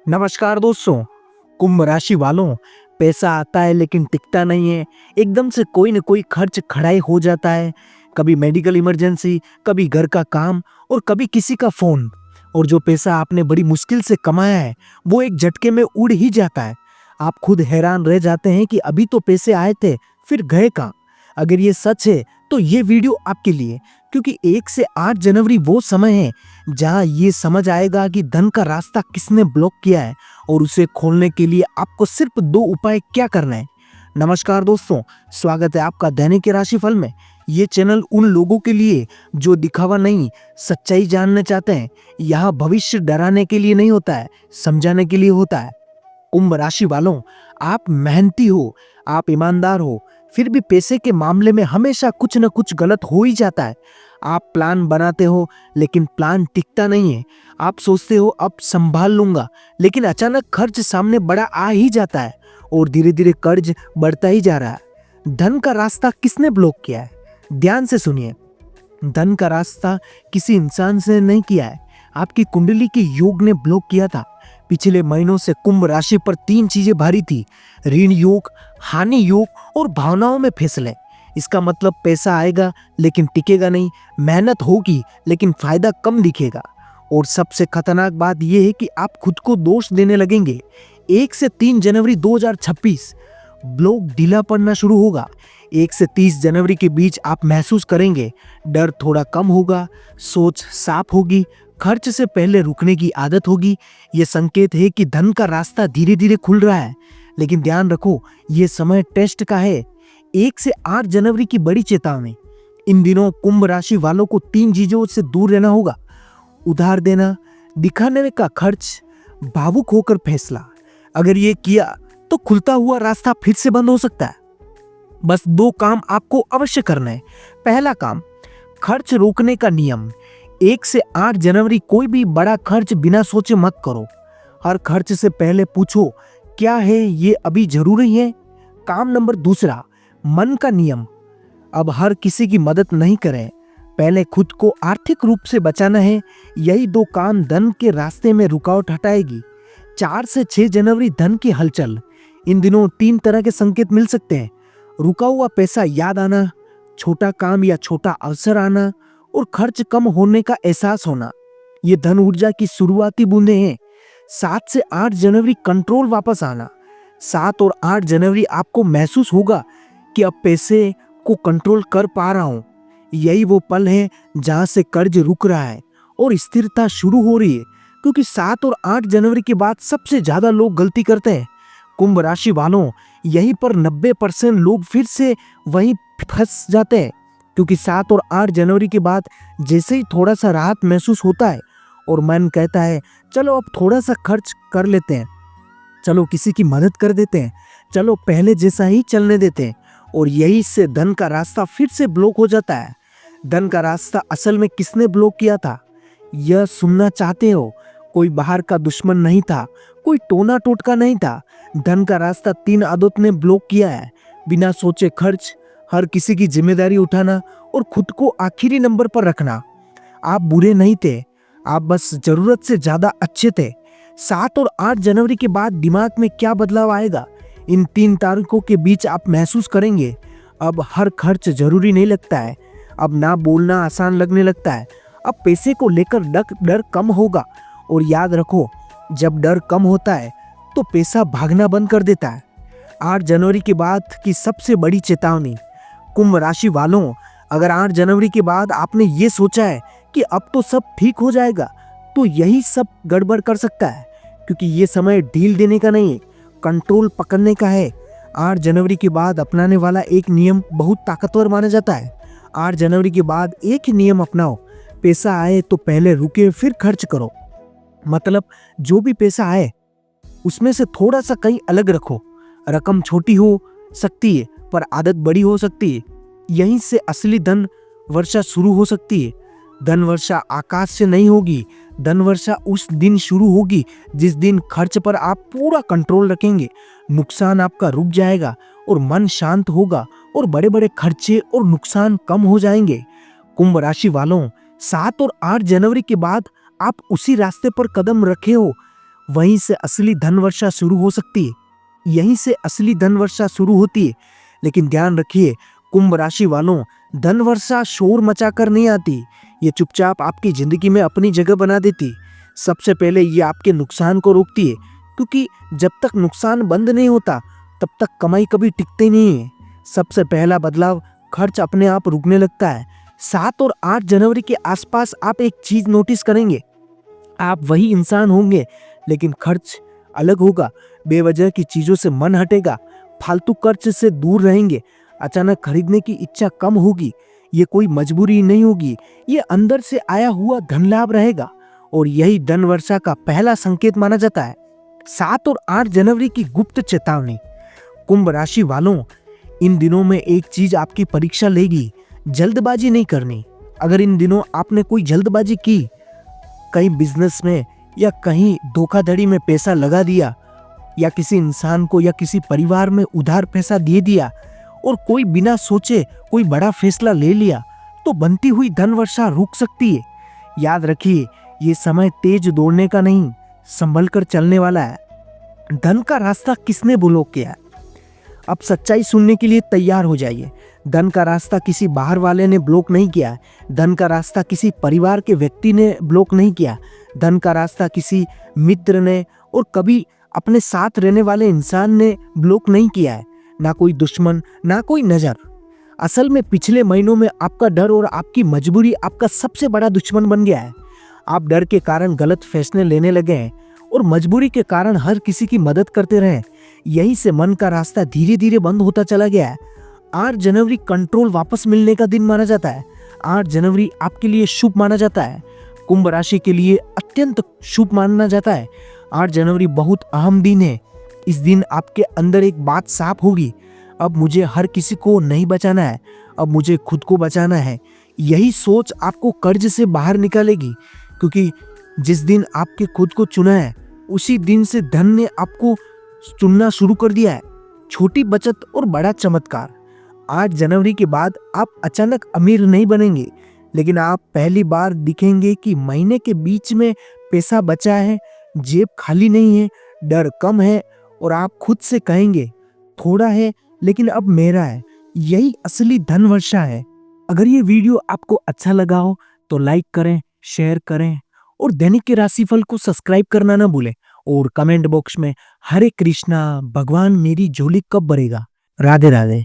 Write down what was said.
नमस्कार दोस्तों। कुंभ राशि वालों, पैसा आता है लेकिन टिकता नहीं है। एकदम से कोई न कोई खर्च खड़ाई हो जाता है। कभी मेडिकल इमरजेंसी, कभी घर का काम और कभी किसी का फोन। और जो पैसा आपने बड़ी मुश्किल से कमाया है वो एक झटके में उड़ ही जाता है। आप खुद हैरान रह जाते हैं कि अभी तो पैसे आए थे फिर गए कहाँ। अगर ये सच है तो ये वीडियो आपके लिए, क्योंकि 1 से 8 जनवरी वो समय है जहां ये समझ आएगा कि धन का रास्ता किसने ब्लॉक किया है और उसे खोलने के लिए आपको सिर्फ 2 उपाय क्या करना है। नमस्कार दोस्तों, स्वागत है आपका दैनिक राशिफल में। ये चैनल उन लोगों के लिए जो दिखावा नहीं, सच्चाई जानना चाहते हैं। यहाँ भविष्य डराने के लिए नहीं होता है, समझाने के लिए होता है। कुंभ राशि वालों, आप मेहनती हो, आप ईमानदार हो, फिर भी पैसे के मामले में हमेशा कुछ न कुछ गलत हो ही जाता है। आप प्लान बनाते हो लेकिन प्लान टिकता नहीं है। आप सोचते हो अब संभाल लूंगा, लेकिन अचानक खर्च सामने बड़ा आ ही जाता है और धीरे धीरे कर्ज बढ़ता ही जा रहा है। धन का रास्ता किसने ब्लॉक किया है? ध्यान से सुनिए। धन का रास्ता किसी इंसान से नहीं किया है, आपकी कुंडली के योग ने ब्लॉक किया था। पिछले महीनों से कुंभ राशि पर 3 चीजें भारी थी: ऋण योग, हानि योग और भावनाओं में फिसले। इसका मतलब पैसा आएगा लेकिन टिकेगा नहीं, मेहनत होगी लेकिन फायदा कम दिखेगा। और सबसे खतरनाक बात यह है कि आप खुद को दोष देने लगेंगे। 1 से 3 जनवरी 2026 ब्लॉक ढीला पड़ना शुरू होगा। 1 से 30 जनवरी के बीच आप महसूस करेंगे डर थोड़ा कम होगा, सोच साफ होगी, खर्च से पहले रुकने की आदत होगी। यह संकेत है कि धन का रास्ता धीरे धीरे खुल रहा है। लेकिन ध्यान रखो, यह समय टेस्ट का है। 1 से 8 जनवरी की बड़ी चेतावनी। इन दिनों कुंभ राशि वालों को 3 चीजों से दूर रहना होगा: उधार देना, दिखाने का खर्च, भावुक होकर फैसला। अगर ये किया तो खुलता हुआ रास्ता फिर से बंद हो सकता है। बस 2 काम आपको अवश्य करना है। पहला काम, खर्च रोकने का नियम। 1 से 8 जनवरी कोई भी बड़ा खर्च बिना सोचे मत करो। हर खर्च से पहले पूछो, क्या है ये अभी जरूरी है? काम नंबर 2, मन का नियम। अब हर किसी की मदद नहीं करें, पहले खुद को आर्थिक रूप से बचाना है। यही 2 काम धन के रास्ते में रुकावट हटाएगी। 4 से 6 जनवरी धन की हलचल। इन दिनों 3 तरह के संकेत मिल सकते हैं: रुका हुआ पैसा याद आना, छोटा काम या छोटा अवसर आना और खर्च कम होने का एहसास होना। ये धन ऊर्जा की शुरुआती बूंदें हैं। 7 से 8 जनवरी कंट्रोल वापस आना। 7 और 8 जनवरी आपको महसूस होगा कि अब पैसे को कंट्रोल कर पा रहा हूं। यही वो पल है जहां से कर्ज रुक रहा है और स्थिरता शुरू हो रही है। क्योंकि 7 और 8 जनवरी के बाद सबसे ज्यादा लोग गलती करते हैं। कुंभ राशि वालों, यहीं पर 90% लोग फिर से वहीं फंस जाते हैं। क्योंकि 7 और 8 जनवरी के बाद जैसे ही थोड़ा सा राहत महसूस होता है और मन कहता है चलो अब थोड़ा सा खर्च कर लेते हैं, चलो किसी की मदद कर देते हैं, चलो पहले जैसा ही चलने देते हैं, और यही से धन का रास्ता फिर से ब्लॉक हो जाता है। धन का रास्ता असल में किसने ब्लॉक किया था, यह सुनना चाहते हो? कोई बाहर का दुश्मन नहीं था, कोई टोना टोटका नहीं था। धन का रास्ता 3 आदत ने ब्लॉक किया है: बिना सोचे खर्च, हर किसी की जिम्मेदारी उठाना और खुद को आखिरी नंबर पर रखना। आप बुरे नहीं थे, आप बस जरूरत से ज्यादा अच्छे थे। 7 और 8 जनवरी के बाद दिमाग में क्या बदलाव आएगा? इन 3 तारीखों के बीच आप महसूस करेंगे अब हर खर्च जरूरी नहीं लगता है, अब ना बोलना आसान लगने लगता है, अब पैसे को लेकर डर कम होगा। और याद रखो, जब डर कम होता है तो पैसा भागना बंद कर देता है। 8 जनवरी के बाद की सबसे बड़ी चेतावनी। कुंभ राशि वालों, अगर 8 जनवरी के बाद आपने ये सोचा है कि अब तो सब ठीक हो जाएगा, तो यही सब गड़बड़ कर सकता है। क्योंकि ये समय ढील देने का नहीं, कंट्रोल पकड़ने का है। 8 जनवरी के बाद अपनाने वाला एक नियम बहुत ताकतवर माना जाता है। 8 जनवरी के बाद एक ही नियम अपनाओ: पैसा आए तो पहले रुके फिर खर्च करो। मतलब जो भी पैसा आए उसमें से थोड़ा सा कहीं अलग रखो। रकम छोटी हो सकती है पर आदत बड़ी हो सकती है। यहीं से असली धन वर्षा शुरू हो सकती है। धन वर्षा आकाश से नहीं होगी, धन वर्षा उस दिन शुरू होगी जिस दिन खर्च पर आप पूरा कंट्रोल रखेंगे। नुकसान आपका रुक जाएगा और मन शांत होगा और बड़े बड़े खर्चे और नुकसान कम हो जाएंगे। कुंभ राशि वालों, 7 और 8 जनवरी के बाद आप उसी रास्ते पर कदम रखे हो वहीं से असली धन वर्षा शुरू हो सकती है। यहीं से असली धन वर्षा शुरू होती है। लेकिन ध्यान रखिए कुंभ राशि वालों, धन वर्षा शोर मचाकर नहीं आती, ये चुपचाप आपकी जिंदगी में अपनी जगह बना देती। सबसे पहले ये आपके नुकसान को रोकती है, क्योंकि जब तक नुकसान बंद नहीं होता तब तक कमाई कभी टिकती नहीं है। सबसे पहला बदलाव, खर्च अपने आप रुकने लगता है। 7 और 8 जनवरी के आसपास आप एक चीज नोटिस करेंगे, आप वही इंसान होंगे लेकिन खर्च अलग होगा। बेवजह की चीजों से मन हटेगा, फालतू खर्च से दूर रहेंगे, अचानक खरीदने की इच्छा कम होगी। ये कोई मजबूरी नहीं होगी, ये अंदर से आया हुआ धन लाभ रहेगा और यही धन वर्षा का पहला संकेत माना जाता है। 7 और 8 जनवरी की गुप्त चेतावनी। कुंभ राशि वालों, इन दिनों में एक चीज आपकी परीक्षा लेगी, जल्दबाजी नहीं करनी। अगर इन दिनों आपने कोई जल्दबाजी की, कहीं बिजनेस में या कहीं धोखाधड़ी में पैसा लगा दिया, या किसी इंसान को या किसी परिवार में उधार पैसा दे दिया और कोई बिना सोचे कोई बड़ा फैसला ले लिया, तो बनती हुई धन वर्षा रुक सकती है। याद रखिए, ये समय तेज दौड़ने का नहीं, संभल कर चलने वाला है। धन का रास्ता किसने ब्लॉक किया? अब सच्चाई सुनने के लिए तैयार हो जाइए। धन का रास्ता किसी बाहर वाले ने ब्लॉक नहीं किया। धन का रास्ता किसी परिवार के व्यक्ति ने ब्लॉक नहीं किया। धन का रास्ता किसी मित्र ने और कभी अपने साथ रहने वाले इंसान ने ब्लॉक नहीं किया है। ना कोई दुश्मन, ना कोई नजर। असल में पिछले महीनों में आपका डर और आपकी मजबूरी आपका सबसे बड़ा दुश्मन बन गया है। आप डर के कारण गलत फैसले लेने लगे हैं और मजबूरी के कारण हर किसी की मदद करते रहे। यहीं से मन का रास्ता धीरे धीरे बंद होता चला गया है। 8 जनवरी कंट्रोल वापस मिलने का दिन माना जाता है। 8 जनवरी आपके लिए शुभ माना जाता है, कुंभ राशि के लिए अत्यंत शुभ माना जाता है। 8 जनवरी बहुत अहम दिन है। इस दिन आपके अंदर एक बात साफ होगी, अब मुझे हर किसी को नहीं बचाना है, अब मुझे खुद को बचाना है। यही सोच आपको कर्ज से बाहर निकालेगी, क्योंकि जिस दिन आपके खुद को चुना है उसी दिन से धन ने आपको चुनना शुरू कर दिया है। छोटी बचत और बड़ा चमत्कार। 8 जनवरी के बाद आप अचानक अमीर नहीं बनेंगे, लेकिन आप पहली बार दिखेंगे कि महीने के बीच में पैसा बचा है, जेब खाली नहीं है, डर कम है और आप खुद से कहेंगे थोड़ा है लेकिन अब मेरा है। यही असली धन वर्षा है। अगर ये वीडियो आपको अच्छा लगा हो तो लाइक करें, शेयर करें और दैनिक के राशिफल को सब्सक्राइब करना ना भूलें। और कमेंट बॉक्स में हरे कृष्णा, भगवान मेरी झोली कब भरेगा। राधे राधे।